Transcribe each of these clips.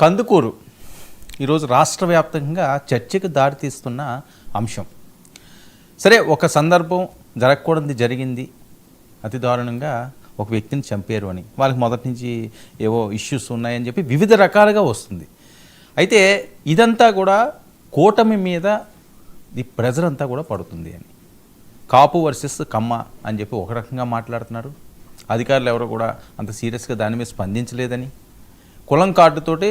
కందుకూరు ఈరోజు రాష్ట్ర వ్యాప్తంగా చర్చకు దారితీస్తున్న అంశం. సరే, ఒక సందర్భం జరగకూడదు జరిగింది, అతి దారుణంగా ఒక వ్యక్తిని చంపారు అని వాళ్ళకి మొదటి నుంచి ఏవో ఇష్యూస్ ఉన్నాయని చెప్పి వివిధ రకాలుగా వస్తుంది. అయితే ఇదంతా కూడా కూటమి మీద ఈ ప్రెజర్ అంతా కూడా పడుతుంది అని, కాపు వర్సెస్ కమ్మ అని చెప్పి ఒక రకంగా మాట్లాడుతున్నారు. అధికారులు ఎవరు కూడా అంత సీరియస్గా దాని మీద స్పందించలేదని, కులం కార్డుతోటి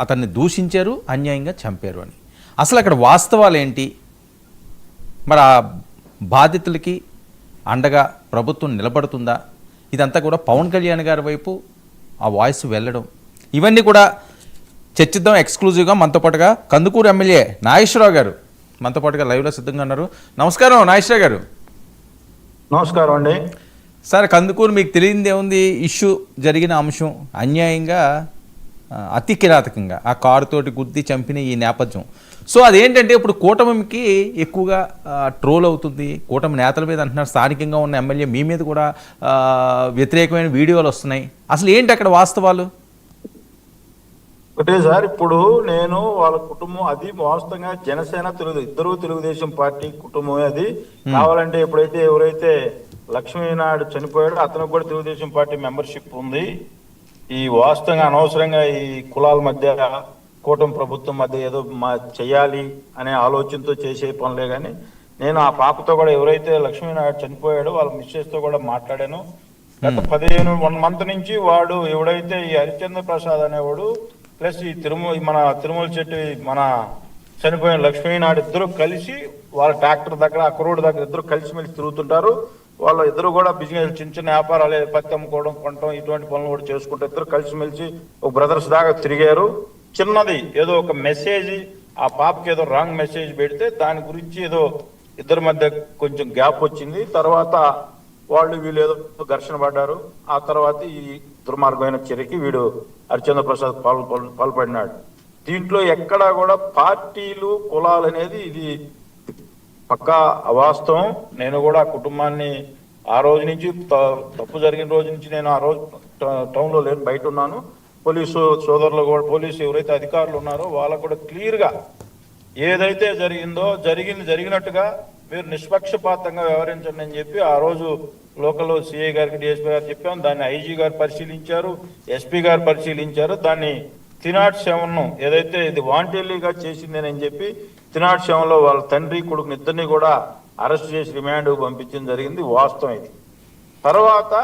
అతన్ని దూషించారు, అన్యాయంగా చంపారు అని. అసలు అక్కడ వాస్తవాలు ఏంటి? మరి ఆ బాధితులకి అండగా ప్రభుత్వం నిలబడుతుందా? ఇదంతా కూడా పవన్ కళ్యాణ్ గారి వైపు ఆ వాయిస్ వెళ్ళడం, ఇవన్నీ కూడా చర్చిద్దాం. ఎక్స్క్లూజివ్గా మనతో పాటుగా కందుకూరు ఎమ్మెల్యే నాగేశ్వరరావు గారు మనతో పాటుగా లైవ్లో సిద్ధంగా ఉన్నారు. నమస్కారం నాగేశ్వరరావు గారు. నమస్కారం అండి. సార్, కందుకూరు మీకు తెలియనిది ఏముంది? ఇష్యూ జరిగిన అంశం అన్యాయంగా అతి కిరాతకంగా ఆ కారుతోటి గుద్ది చంపిన ఈ నేపథ్యం. సో అదేంటంటే ఇప్పుడు కూటమికి ఎక్కువగా ట్రోల్ అవుతుంది. కూటమి నేతల మీద అంటున్నారు, స్థానికంగా ఉన్న ఎమ్మెల్యే మీ మీద కూడా వ్యతిరేకమైన వీడియోలు వస్తున్నాయి. అసలు ఏంటి అక్కడ వాస్తవాలు? ఒకటే సార్, ఇప్పుడు నేను వాళ్ళ కుటుంబం అది వాస్తవంగా జనసేన ఇద్దరు తెలుగుదేశం పార్టీ కుటుంబమే. అది కావాలంటే ఎప్పుడైతే ఎవరైతే లక్ష్మీనాయుడు చనిపోయాడో అతనికి కూడా తెలుగుదేశం పార్టీ మెంబర్షిప్ ఉంది. ఈ వాస్తవంగా అనవసరంగా ఈ కులాల మధ్య కూటమి ప్రభుత్వం మధ్య ఏదో చెయ్యాలి అనే ఆలోచనతో చేసే పనులే కానీ నేను ఆ పాపతో కూడా ఎవరైతే లక్ష్మీనాయుడు చనిపోయాడో వాళ్ళ మిస్సెస్ తో కూడా మాట్లాడాను. గత 1 మంత్ నుంచి వాడు ఎవడైతే ఈ హరిశ్చంద్ర ప్రసాద్ అనేవాడు ప్లస్ ఈ తిరుమల చెట్టు మన చనిపోయిన లక్ష్మీనాయుడు ఇద్దరు కలిసి వాళ్ళ ట్రాక్టర్ దగ్గర అక్రోడ్ దగ్గర ఇద్దరు కలిసిమెలిసి తిరుగుతుంటారు. వాళ్ళ ఇద్దరు కూడా బిజినెస్ చిన్న వ్యాపారాలు, పత్తి అమ్ముకోవడం, కొనడం, ఇటువంటి పనులు కూడా చేసుకుంటారు. ఇద్దరు కలిసిమెలిసి ఒక బ్రదర్స్ దాకా తిరిగారు. చిన్నది ఏదో ఒక మెసేజ్ ఆ పాపకి ఏదో రాంగ్ మెసేజ్ పెడితే దాని గురించి ఏదో ఇద్దరి మధ్య కొంచెం గ్యాప్ వచ్చింది. తర్వాత వీళ్ళు ఏదో ఘర్షణ పడ్డారు. ఆ తర్వాత ఈ దుర్మార్గమైన చర్యకి వీడు హరిశ్చంద్ర ప్రసాద్ పాల్పడినాడు. దీంట్లో ఎక్కడా కూడా పార్టీలు కులాలు అనేది ఇది పక్కా అవాస్తవం. నేను కూడా కుటుంబాన్ని ఆ రోజు నుంచి తప్పు జరిగిన రోజు నుంచి నేను ఆ రోజు టౌన్ లో లేను, బయట ఉన్నాను. పోలీసు సోదరులు కూడా, పోలీసు ఎవరైతే అధికారులు ఉన్నారో వాళ్ళకు కూడా క్లియర్ గా ఏదైతే జరిగిందో జరిగినట్టుగా మీరు నిష్పక్షపాతంగా వ్యవహరించండి అని చెప్పి ఆ రోజు లోకల్ సిఐ గారికి, డిఎస్పీ గారు చెప్పాం. దాన్ని ఐజీ గారు పరిశీలించారు, ఎస్పీ గారు పరిశీలించారు. దాన్ని 307 ఏదైతే ఇది వాంటెల్లీగా చేసిందేనని చెప్పి 307లో వాళ్ళ తండ్రి కొడుకుని ఇద్దరిని కూడా అరెస్ట్ చేసి రిమాండ్ పంపించడం జరిగింది. వాస్తవం ఇది. తర్వాత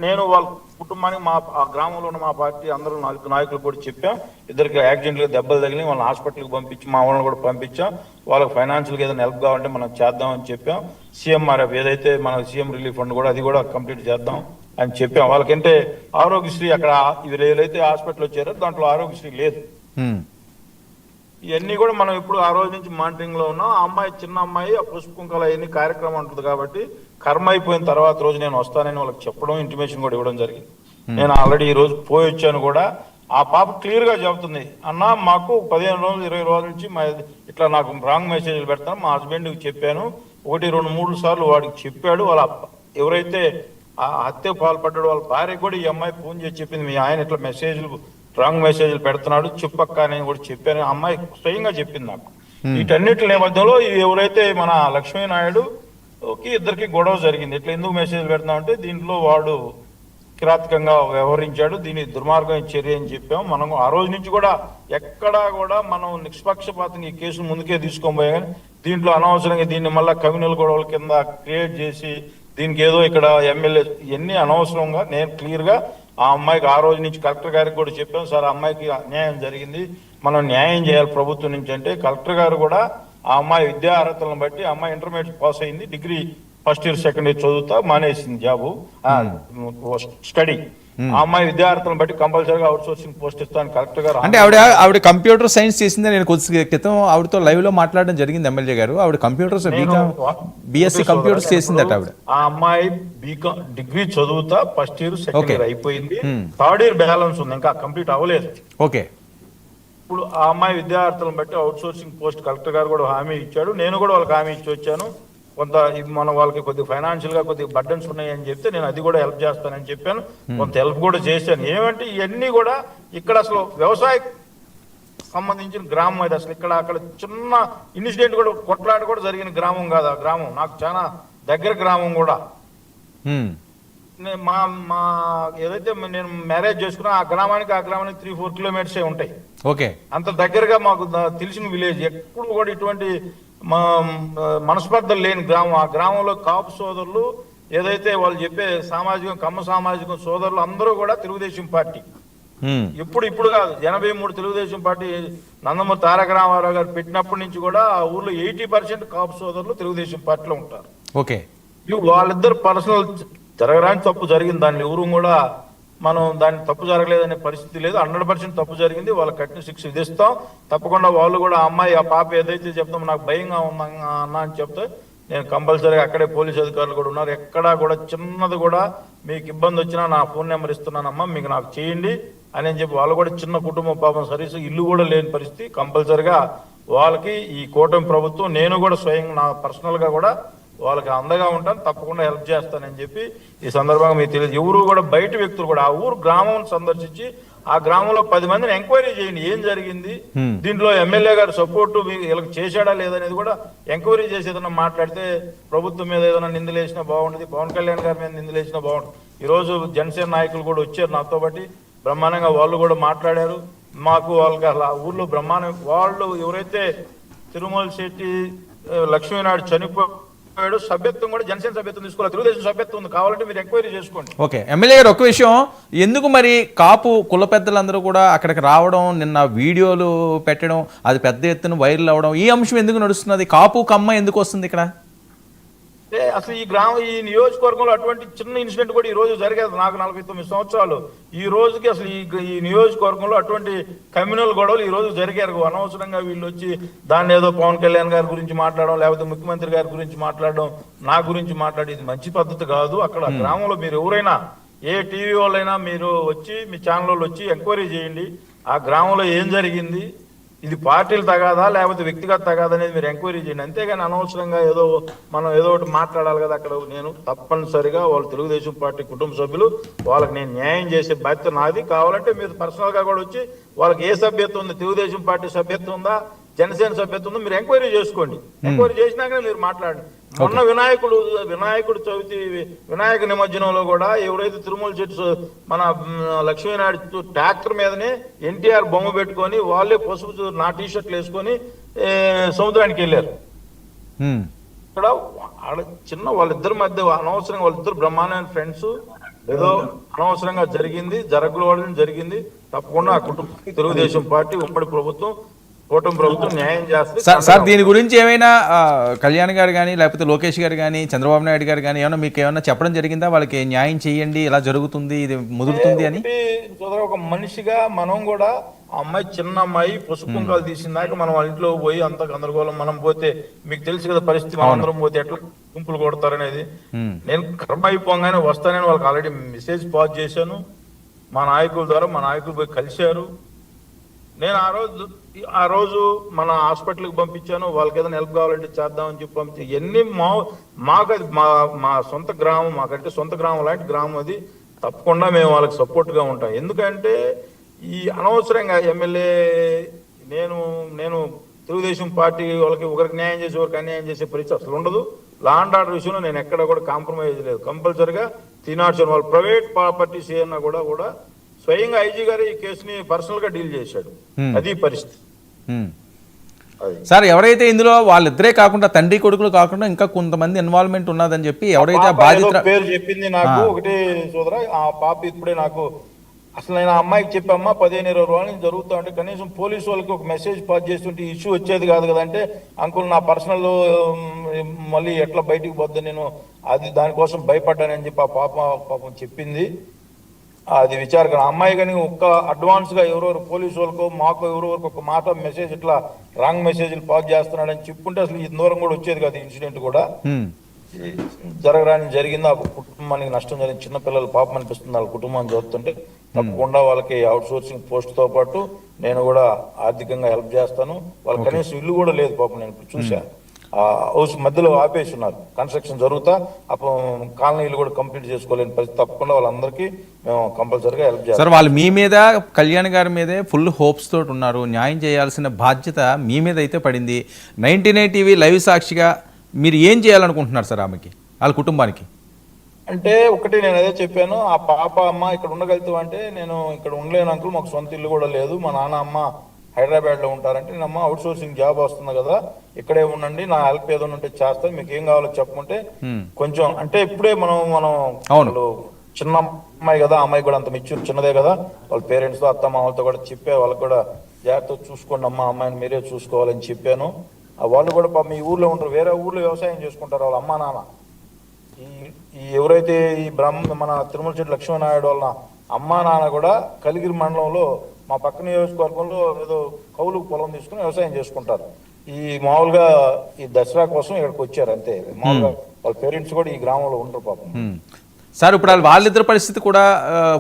నేను వాళ్ళ కుటుంబానికి ఆ గ్రామంలో ఉన్న మా పార్టీ అందరూ నాయకులు కూడా చెప్పాం. ఇద్దరికి యాక్సిడెంట్గా దెబ్బలు తగిలి వాళ్ళని హాస్పిటల్కి పంపించి మా వాళ్ళని కూడా పంపించాం. వాళ్ళకి ఫైనాన్షియల్గా ఏదైనా హెల్ప్ కావాలంటే మనం చేద్దామని చెప్పాం. సీఎంఆర్ఎఫ్ ఏదైతే మన సీఎం రిలీఫ్ ఫండ్ కూడా అది కూడా కంప్లీట్ చేద్దాం అని చెప్పాం. వాళ్ళకంటే ఆరోగ్యశ్రీ అక్కడ వీళ్ళైతే హాస్పిటల్ వచ్చారో దాంట్లో ఆరోగ్యశ్రీ లేదు. ఇవన్నీ కూడా మనం ఇప్పుడు ఆ రోజు నుంచి మానిటరింగ్ లో ఉన్నాం. ఆ అమ్మాయి చిన్న అమ్మాయి ఆ పసుపు కుంకాలు అవన్నీ కార్యక్రమం ఉంటుంది కాబట్టి కర్మ అయిపోయిన తర్వాత రోజు నేను వస్తానని వాళ్ళకి చెప్పడం, ఇంటిమేషన్ కూడా ఇవ్వడం జరిగింది. నేను ఆల్రెడీ ఈ రోజు పోయి వచ్చాను కూడా. ఆ పాప క్లియర్ గా చెబుతుంది, అన్న మాకు 15 రోజులు 20 రోజుల నుంచి ఇట్లా నాకు రాంగ్ మెసేజ్లు పెడతాను. మా హస్బెండ్కి చెప్పాను, 1, 2, 3 సార్లు వాడికి చెప్పాడు. వాళ్ళ ఎవరైతే ఆ హత్య పాల్పడ్డాడు వాళ్ళ భార్య కూడా ఈ అమ్మాయి ఫోన్ చేసి చెప్పింది, మీ ఆయన ఇట్లా రాంగ్ మెసేజ్లు పెడుతున్నాడు చెప్పక్క అని కూడా చెప్పాను. అమ్మాయి స్వయంగా చెప్పింది నాకు. వీటన్నిటి నేపథ్యంలో ఎవరైతే మన లక్ష్మీనాయుడుకి ఇద్దరికి గొడవ జరిగింది. ఇట్లా ఎందుకు మెసేజ్లు పెడుతున్నామంటే దీంట్లో వాడు కిరాతకంగా వ్యవహరించాడు, దీని దుర్మార్గమైన చర్య అని చెప్పాము. మనం ఆ రోజు నుంచి కూడా ఎక్కడా కూడా మనం నిష్పక్షపాతంగా ఈ కేసు ముందుకే తీసుకొని పోయా. కానీ దీంట్లో అనవసరంగా దీన్ని మళ్ళీ కమ్యూనల్ గొడవల కింద క్రియేట్ చేసి దీనికి ఏదో ఇక్కడ ఎమ్మెల్యే ఇవన్నీ అనవసరంగా నేను క్లియర్ గా ఆ అమ్మాయికి ఆ రోజు నుంచి కలెక్టర్ గారికి కూడా చెప్పాం, సార్ ఆ అమ్మాయికి అన్యాయం జరిగింది, మనం న్యాయం చేయాలి ప్రభుత్వం నుంచి అంటే కలెక్టర్ గారు కూడా ఆ అమ్మాయి విద్యా అర్హతలను బట్టి అమ్మాయి ఇంటర్మీడియట్ పాస్ అయింది, degree first year second year చదువుతా మానేసింది జాబు స్టడీ. ఆ అమ్మాయి విద్యార్థులను బట్టి కంపల్సరీగా అవుట్ సోర్సింగ్ పోస్ట్ ఇస్తాను కలెక్టర్ గారు. అంటే ఆవిడ కంప్యూటర్ సైన్స్ చేసింది. నేను కొద్ది క్రితం ఆవిడతో లైవ్ లో మాట్లాడడం జరిగింది ఎమ్మెల్యే గారు. ఆవిడ కంప్యూటర్స్ బిఎస్సి కంప్యూటర్స్ చేసిందట ఆవిడ. ఆ అమ్మాయి బీకామ్ డిగ్రీ చదువుతా ఫస్ట్ ఇయర్ సెకండ్ ఇయర్ అయిపోయింది, థర్డ్ ఇయర్ బ్యాలెన్స్ ఉంది, ఇంకా కంప్లీట్ అవ్వలేదు. ఓకే. ఇప్పుడు ఆ అమ్మాయి విద్యార్థులను బట్టి అవుట్ సోర్సింగ్ పోస్ట్ కలెక్టర్ గారు కూడా హామీ ఇచ్చాడు. నేను కూడా వాళ్ళకి హామీ ఇచ్చి వచ్చాను. కొంత మనం వాళ్ళకి కొద్దిగా ఫైనాన్షియల్ గా కొద్దిగా బర్డన్స్ ఉన్నాయని చెప్తే నేను అది కూడా హెల్ప్ చేస్తానని చెప్పాను. కొంత హెల్ప్ కూడా చేశాను. ఏమంటే ఇవన్నీ కూడా ఇక్కడ అసలు వ్యవసాయ సంబంధించిన గ్రామం అది. అసలు ఇక్కడ అక్కడ చిన్న ఇన్సిడెంట్ కూడా, కొట్లాట కూడా జరిగిన గ్రామం కాదు ఆ గ్రామం. నాకు చాలా దగ్గర గ్రామం కూడా. మా మా ఏదైతే నేను మ్యారేజ్ చేసుకున్నా ఆ గ్రామానికి 3-4 కిలోమీటర్స్ ఉంటాయి. ఓకే, అంత దగ్గరగా మాకు తెలిసిన విలేజ్. ఎప్పుడు కూడా ఇటువంటి మనస్పర్ధలు లేని గ్రామం. ఆ గ్రామంలో కాపు సోదరులు ఏదైతే వాళ్ళు చెప్పే సామాజికం, కమ్మ సామాజికం సోదరులు అందరూ కూడా తెలుగుదేశం పార్టీ. ఇప్పుడు కాదు, 83 తెలుగుదేశం పార్టీ నందమూరి తారక రామారావు గారు పెట్టినప్పటి నుంచి కూడా ఆ ఊర్లో 80% కాపు సోదరులు తెలుగుదేశం పార్టీలో ఉంటారు. ఓకే, వాళ్ళిద్దరు పర్సనల్ జరగరాని తప్పు జరిగింది. దాన్ని ఎవరు కూడా మనం దాన్ని తప్పు జరగలేదనే పరిస్థితి లేదు. 100% తప్పు జరిగింది. వాళ్ళకి కఠిన శిక్ష విధిస్తాం తప్పకుండా. వాళ్ళు కూడా అమ్మాయి ఆ పాప ఏదైతే చెప్తామో నాకు భయంగా ఉందా అన్న అని చెప్తే నేను కంపల్సరీగా అక్కడే పోలీసు అధికారులు కూడా ఉన్నారు. ఎక్కడా కూడా చిన్నది కూడా మీకు ఇబ్బంది వచ్చినా నా ఫోన్ నెంబర్ ఇస్తున్నానమ్మా, మీకు నాకు చేయండి అని చెప్పి వాళ్ళు కూడా చిన్న కుటుంబం పాపం సర్వీసు ఇల్లు కూడా లేని పరిస్థితి. కంపల్సరీగా వాళ్ళకి ఈ కూటమి ప్రభుత్వం, నేను కూడా స్వయంగా నా పర్సనల్గా కూడా వాళ్ళకి అందగా ఉంటాను, తప్పకుండా హెల్ప్ చేస్తానని చెప్పి ఈ సందర్భంగా మీకు తెలియదు. ఎవరు కూడా బయట వ్యక్తులు కూడా ఆ ఊరు గ్రామం సందర్శించి ఆ గ్రామంలో 10 మందిని ఎంక్వైరీ చేయండి, ఏం జరిగింది, దీంట్లో ఎమ్మెల్యే గారు సపోర్టు వీళ్ళకి చేశాడా లేదనేది కూడా ఎంక్వైరీ చేసి ఏదైనా మాట్లాడితే ప్రభుత్వం మీద ఏదైనా నిందలేసినా బాగుంటుంది, పవన్ కళ్యాణ్ గారి మీద నిందలేసినా బాగుంటుంది. ఈరోజు జనసేన నాయకులు కూడా వచ్చారు నాతో పాటు, బ్రహ్మాండంగా వాళ్ళు కూడా మాట్లాడారు. మాకు వాళ్ళకి అలా ఊర్లో బ్రహ్మాండం వాళ్ళు ఎవరైతే తిరుమల శెట్టి లక్ష్మీనాయుడు చనిపోయాడు, సభ్యత్వం కూడా జనసేన సభ్యత్వం తీసుకోవాలి, తెలుగుదేశం సభ్యత్వం ఉంది, కావాలంటే మీరు ఎంక్వైరీ చేసుకోండి. ఓకే, ఎమ్మెల్యే గారు ఒక విషయం, ఎందుకు మరి కాపు కుల పెద్దలందరూ కూడా అక్కడికి రావడం, నిన్న వీడియోలు పెట్టడం, అది పెద్ద ఎత్తున వైరల్ అవ్వడం, ఈ అంశం ఎందుకు నడుస్తున్నది? కాపు కమ్మ ఎందుకు వస్తుంది ఇక్కడ? అసలు ఈ నియోజకవర్గంలో అటువంటి చిన్న ఇన్సిడెంట్ కూడా ఈ రోజు జరిగేది. నాకు 49 సంవత్సరాలు. ఈ రోజుకి అసలు ఈ నియోజకవర్గంలో అటువంటి కమ్యూనల్ గొడవలు ఈ రోజు జరిగారు. అనవసరంగా వీళ్ళు వచ్చి దాన్ని ఏదో పవన్ కళ్యాణ్ గారి గురించి మాట్లాడడం, లేకపోతే ముఖ్యమంత్రి గారి గురించి మాట్లాడడం, నా గురించి మాట్లాడేది మంచి పద్ధతి కాదు. అక్కడ గ్రామంలో మీరు ఎవరైనా ఏ టీవీ వాళ్ళైనా మీరు వచ్చి మీ ఛానల్ వాళ్ళు వచ్చి ఎంక్వైరీ చేయండి, ఆ గ్రామంలో ఏం జరిగింది, ఇది పార్టీలు తగాదా లేకపోతే వ్యక్తిగత తగాదా అనేది మీరు ఎంక్వైరీ చేయండి. అంతేగాని అనవసరంగా మనం ఏదో ఒకటి మాట్లాడాలి కదా. అక్కడ నేను తప్పనిసరిగా వాళ్ళు తెలుగుదేశం పార్టీ కుటుంబ సభ్యులు, వాళ్ళకి నేను న్యాయం చేసే బాధ్యత నాది. కావాలంటే మీరు పర్సనల్ గా కూడా వచ్చి వాళ్ళకి ఏ సభ్యత్వం ఉంది, తెలుగుదేశం పార్టీ సభ్యత్వం ఉందా, జనసేన సభ్యత్వం ఉందా, మీరు ఎంక్వైరీ చేసుకోండి. ఎంక్వైరీ చేసినాకనే మీరు మాట్లాడండి. మొన్న వినాయకుడు చవితి వినాయక నిమజ్జనంలో కూడా ఎవరైతే తిరుమల చెట్టు మన లక్ష్మీనాయుడు ట్రాక్టర్ మీదనే ఎన్టీఆర్ బొమ్మ పెట్టుకొని వాళ్ళే పసుపు నా టీషర్ట్లు వేసుకొని సముద్రానికి వెళ్ళారు. ఇక్కడ చిన్న వాళ్ళిద్దరి మధ్య అనవసరంగా, వాళ్ళిద్దరు బ్రహ్మాండమైన ఫ్రెండ్స్, ఏదో అనవసరంగా జరిగింది, జరగకూడదని జరిగింది. తప్పకుండా ఆ కుటుంబానికి తెలుగుదేశం పార్టీ ఉమ్మడి ప్రభుత్వం కూటమి ప్రభుత్వం న్యాయం చేస్తుంది. సార్ దీని గురించి ఏమైనా కళ్యాణ్ గారు కానీ లేకపోతే లోకేష్ గారు కానీ చంద్రబాబు నాయుడు గారు కానీ ఏమైనా మీకు ఏమైనా చెప్పడం జరిగిందా? వాళ్ళకి న్యాయం చేయండి, ఇలా జరుగుతుంది, ఇది ముదురుతుంది అని? ఒక మనిషిగా మనం కూడా ఆ అమ్మాయి, చిన్న అమ్మాయి పసుపు కుంకాలు తీసిందాక మనం వాళ్ళ ఇంట్లో పోయి అంత గందరగోళం, మనం పోతే మీకు తెలుసు కదా పరిస్థితి, మనందరం పోతే ఎట్లా గుంపులు కొడతారనేది. నేను కర్మ అయిపోగానే వస్తానని వాళ్ళకి ఆల్రెడీ మెసేజ్ పాస్ చేశాను. మా నాయకుల ద్వారా మా నాయకులు పోయి కలిశారు. నేను ఆ రోజు మన హాస్పిటల్కి పంపించాను. వాళ్ళకి ఏదైనా హెల్ప్ కావాలంటే చేద్దామని చెప్పి పంపించాను. ఇవన్నీ మాకు అది మా సొంత గ్రామం, మాకంటే సొంత గ్రామం లాంటి గ్రామం అది. తప్పకుండా మేము వాళ్ళకి సపోర్ట్గా ఉంటాం. ఎందుకంటే ఈ అనవసరంగా ఎమ్మెల్యే నేను తెలుగుదేశం పార్టీ వాళ్ళకి ఒకరికి న్యాయం చేసి ఒకరికి అన్యాయం చేసే పరిస్థితి అసలు ఉండదు. లా అండ్ ఆర్డర్ విషయంలో నేను ఎక్కడ కూడా కాంప్రమైజ్ లేదు. కంపల్సరిగా 307 వాళ్ళు ప్రైవేట్ ప్రాపర్టీస్ ఏమన్నా కూడా స్వయంగా ఐజీ గారు ఈ కేసుని పర్సనల్ గా డీల్ చేశాడు. అది పరిస్థితి. సార్ ఎవరైతే ఇందులో వాళ్ళిద్దరే కాకుండా తండ్రి కొడుకులు కాకుండా ఇంకా కొంతమంది ఇన్వాల్వ్మెంట్ ఉన్నదని చెప్పి ఎవరైతే బాధిత పేరు చెప్పింది నాకు ఒకటే సోదరా, ఆ పాప ఇప్పుడే నాకు అసలు నేను ఆ అమ్మాయికి చెప్పమ్మా 15-20 రోజుల నుంచి జరుగుతా ఉంటే కనీసం పోలీసు వాళ్ళకి ఒక మెసేజ్ పాస్ చేస్తుంటే ఇష్యూ వచ్చేది కాదు కదంటే, అంకుల్ నా పర్సనల్ మళ్ళీ ఎట్లా బయటికి పోద్ది, నేను అది దానికోసం భయపడ్డానని చెప్పి ఆ పాపం చెప్పింది. అది విచారణ. అమ్మాయి కానీ ఒక్క అడ్వాన్స్ గా ఎవరెవరు పోలీసు వాళ్ళకో మాకు ఎవరెవరికి ఒక మాట మెసేజ్ ఇట్లా రాంగ్ మెసేజ్లు పాస్ చేస్తున్నాడని చెప్పుకుంటే అసలు ఈ దూరం కూడా వచ్చేది కాదు. ఇన్సిడెంట్ కూడా జరిగింది. ఆ కుటుంబానికి నష్టం జరిగింది. చిన్నపిల్లలు పాపం అనిపిస్తుంది వాళ్ళ కుటుంబాన్ని చూస్తుంటే. తప్పకుండా వాళ్ళకి అవుట్ సోర్సింగ్ పోస్ట్ తో పాటు నేను కూడా ఆర్థికంగా హెల్ప్ చేస్తాను. వాళ్ళకి కనీసం ఇల్లు కూడా లేదు పాపం, నేను చూశాను. ఆ హౌస్ మధ్యలో ఆపేసి ఉన్నారు. కన్స్ట్రక్షన్ జరుగుతా అప్పుడు కాలనీలు కూడా కంప్లీట్ చేసుకోలేని పరిస్థితి. తప్పకుండా వాళ్ళందరికీ మేము కంపల్సరీగా హెల్ప్ చేస్తాం. సార్ వాళ్ళు మీ మీద కళ్యాణ్ గారి మీదే ఫుల్ హోప్స్ తోటి ఉన్నారు. న్యాయం చేయాల్సిన బాధ్యత మీ మీద అయితే పడింది. 99 టీవీ లైవ్ సాక్షిగా మీరు ఏం చేయాలనుకుంటున్నారు సార్ ఆమెకి, వాళ్ళ కుటుంబానికి? అంటే ఒకటి నేను అదే చెప్పాను, ఆ పాప అమ్మ ఇక్కడ ఉండగలుగుతావు అంటే నేను ఇక్కడ ఉండలేను అంకుల్, మాకు సొంత ఇల్లు కూడా లేదు, మా నాన్న అమ్మ హైదరాబాద్ లో ఉంటారంటే నేను అమ్మ అవుట్ సోర్సింగ్ జాబ్ వస్తుంది కదా ఇక్కడే ఉండండి, నా హెల్ప్ ఏదైనా ఉంటే చేస్తాను, మీకు ఏం కావాలో చెప్పుకుంటే కొంచెం అంటే ఇప్పుడే మనం చిన్న అమ్మాయి కదా, అమ్మాయి కూడా అంత మెచ్యూర్ చిన్నదే కదా, వాళ్ళ పేరెంట్స్ తో అత్త మామలతో కూడా చెప్పే వాళ్ళకి కూడా జాగ్రత్తగా చూసుకోండి అమ్మ, అమ్మాయిని మీరే చూసుకోవాలని చెప్పాను. వాళ్ళు కూడా మీ ఊర్లో ఉంటారు, వేరే ఊర్లో వ్యవసాయం చేసుకుంటారు వాళ్ళ అమ్మా నాన్న. ఈ ఎవరైతే ఈ మన తిరుమల చెట్టు లక్ష్మీనాయుడు వాళ్ళ అమ్మా నాన్న కూడా కలిగిరి మండలంలో మా పక్క నియోజకవర్గంలో ఏదో కౌలు పొలం తీసుకుని వ్యవసాయం చేసుకుంటారు. ఈ మామూలుగా ఈ దసరా కోసం ఇక్కడికి వచ్చారు అంతే. మామూలుగా వాళ్ళ పేరెంట్స్ కూడా ఈ గ్రామంలో ఉండరు పాపం. సార్ ఇప్పుడు వాళ్ళిద్దరి పరిస్థితి కూడా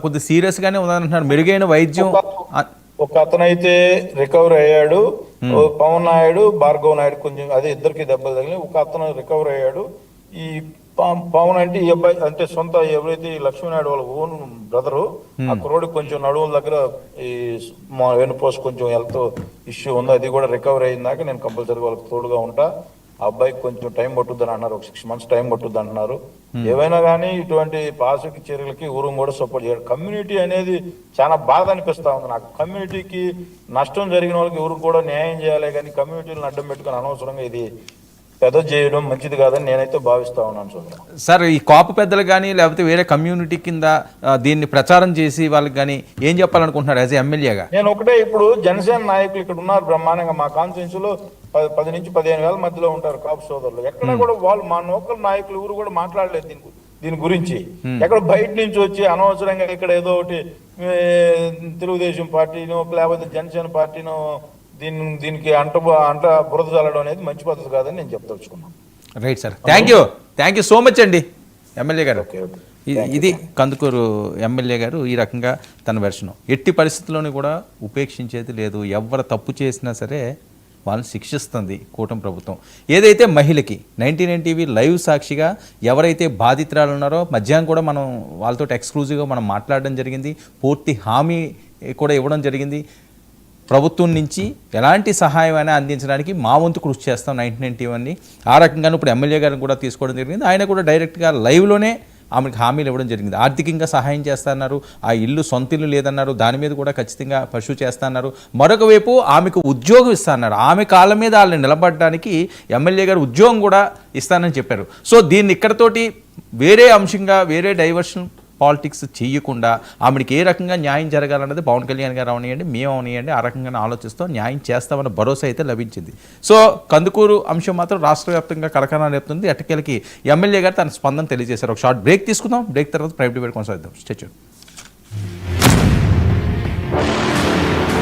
కొద్దిగా సీరియస్ గానే ఉందంటున్నారు. మెరుగైన వైద్యం ఒక అతనైతే రికవర్ అయ్యాడు, పవన్ నాయుడు భార్గవ్ నాయుడు కొంచెం అదే ఇద్దరికి దెబ్బలు తగిలి ఒక అతను రికవర్ అయ్యాడు. ఈ పవన్ అంటే ఈ అబ్బాయి అంటే సొంత ఎవరైతే లక్ష్మీనాయుడు వాళ్ళ ఓన్ బ్రదరు, ఆ కుర్రోడికి కొంచెం నడువుల దగ్గర ఈ మా వెనుపోసు కొంచెం హెల్త్ ఇష్యూ ఉంది, అది కూడా రికవర్ అయిందాక నేను కంపల్సరీ వాళ్ళకి తోడుగా ఉంటా. ఆ అబ్బాయికి కొంచెం టైం పట్టుద్దని అన్నారు, ఒక 6 months టైం పట్టుద్ది అంటున్నారు. ఏవైనా కానీ ఇటువంటి పాజిటివ్ చర్యలకి ఊరు కూడా సపోర్ట్ చేయాలి. కమ్యూనిటీ అనేది చాలా బాధ అనిపిస్తా ఉంది నాకు. కమ్యూనిటీకి నష్టం జరిగిన వాళ్ళకి ఊరు కూడా న్యాయం చేయాలి, కానీ కమ్యూనిటీలను అడ్డం పెట్టుకుని అనవసరంగా ఇది పెద్ద చేయడం మంచిది కాదని నేనైతే భావిస్తా ఉన్నాను. సార్ ఈ కాపు పెద్దలు కానీ లేకపోతే వేరే కమ్యూనిటీ కింద దీన్ని ప్రచారం చేసి వాళ్ళకి కానీ ఏం చెప్పాలనుకుంటున్నారు యాజ్ ఎమ్మెల్యేగా? నేను ఒకటే, ఇప్పుడు జనసేన నాయకులు ఇక్కడ ఉన్నారు బ్రహ్మాండంగా, మా కాన్స్టిట్యూన్సీ లో 10 నుంచి 15 వేల మధ్యలో ఉంటారు కాపు సోదరులు. ఎక్కడ కూడా వాళ్ళు మా లోకల్ నాయకులు ఎవరు కూడా మాట్లాడలేదు దీని గురించి. ఎక్కడ బయట నుంచి వచ్చి అనవసరంగా ఇక్కడ ఏదో ఒకటి తెలుగుదేశం పార్టీనో లేకపోతే జనసేన పార్టీనో దీనికి అంట బురద చల్లడం అనేది మంచి పద్ధతి కాదని నేను చెప్తలుచుకున్నాను. Right sir, thank you so much అండి ఎమ్మెల్యే గారు. ఇది కందుకూరు ఎమ్మెల్యే గారు ఈ రకంగా తన వెర్షను. ఎట్టి పరిస్థితుల్లోనూ కూడా ఉపేక్షించేది లేదు. ఎవరు తప్పు చేసినా సరే వాళ్ళని శిక్షిస్తుంది కూటమి ప్రభుత్వం. ఏదైతే మహిళకి 99 టీవీ లైవ్ సాక్షిగా ఎవరైతే బాధితురాలు ఉన్నారో మధ్యాహ్నం కూడా మనం వాళ్ళతో ఎక్స్క్లూజివ్గా మనం మాట్లాడడం జరిగింది. పూర్తి హామీ కూడా ఇవ్వడం జరిగింది. ప్రభుత్వం నుంచి ఎలాంటి సహాయం అయినా అందించడానికి మా వంతు కృషి చేస్తాం 99 టీవీ అని. ఆ రకంగానే ఇప్పుడు ఎమ్మెల్యే గారిని కూడా తీసుకోవడం జరిగింది. ఆయన కూడా డైరెక్ట్గా లైవ్లోనే ఆమెకు హామీలు ఇవ్వడం జరిగింది. ఆర్థికంగా సహాయం చేస్తున్నారు, ఆ ఇల్లు సొంత ఇల్లు లేదన్నారు, దాని మీద కూడా ఖచ్చితంగా పశువు చేస్తున్నారు. మరొక వైపు ఆమెకు ఉద్యోగం ఇస్తున్నారు. ఆమె కాళ్ళ మీద వాళ్ళని నిలబడడానికి ఎమ్మెల్యే గారు ఉద్యోగం కూడా ఇస్తానని చెప్పారు. సో దీన్ని ఇక్కడతోటి వేరే అంశంగా వేరే డైవర్షన్ పాలిటిక్స్ చేయకుండా ఆమెకి ఏ రకంగా న్యాయం జరగాలన్నది పవన్ కళ్యాణ్ గారు అవనియండి, మేము అవనియండి, ఆ రకంగా ఆలోచిస్తాం, న్యాయం చేస్తామన్న భరోసా అయితే లభించింది. సో కందుకూరు అంశం మాత్రం రాష్ట్ర వ్యాప్తంగా కలకలం రేపుతుంది. ఎట్టకేలకి ఎమ్మెల్యే గారు తన స్పందన తెలియజేశారు. ఒక షార్ట్ బ్రేక్ తీసుకుందాం. బ్రేక్ తర్వాత ప్రైవేట్ డిబేట్ కొనసాగిద్దాం. Stay tuned.